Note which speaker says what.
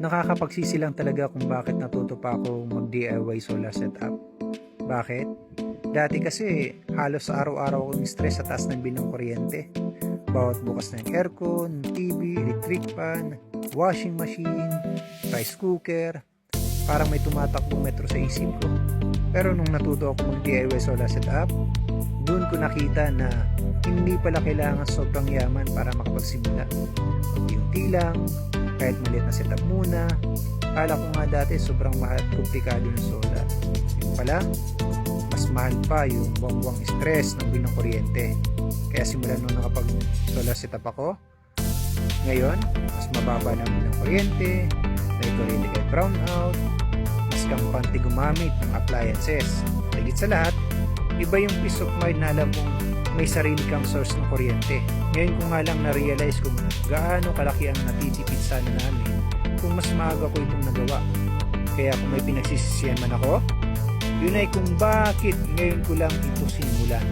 Speaker 1: Nakakapagsisi lang talaga kung bakit natuto pa ako mag-DIY solar setup. Bakit? Dati kasi halos araw-araw akong stress sa taas ng bill ng kuryente. Bawat bukas ng aircon, TV, electric fan, washing machine, rice cooker, parang may tumatakbong metro sa isip ko. Pero nung natuto ako mag-DIY solar setup, doon ko nakita na hindi pala kailangan sobrang yaman para makapagsimula. Unti-unti lang, kahit maliit na setup muna. Akala ko nga dati sobrang mahal at komplikado ng solar. Yung pala, mas mahal pa yung buwang-buwang stress ng bill ng kuryente. Kaya simula nung nakapag solar setup ako, ngayon, mas mababa na bill ng kuryente, may kuryente kahit brownout, mas kampante gumamit ng appliances. Higit sa lahat, iba yung peace of mind na alam mong may sarili kang source ng kuryente. Ngayon ko nga lang na-realize kung gaano kalaki ang natitipid sana namin kung mas maaga ko itong nagawa. Kaya kung may pinagsisisihan man ako, yun ay kung bakit ngayon ko lang ito simulan.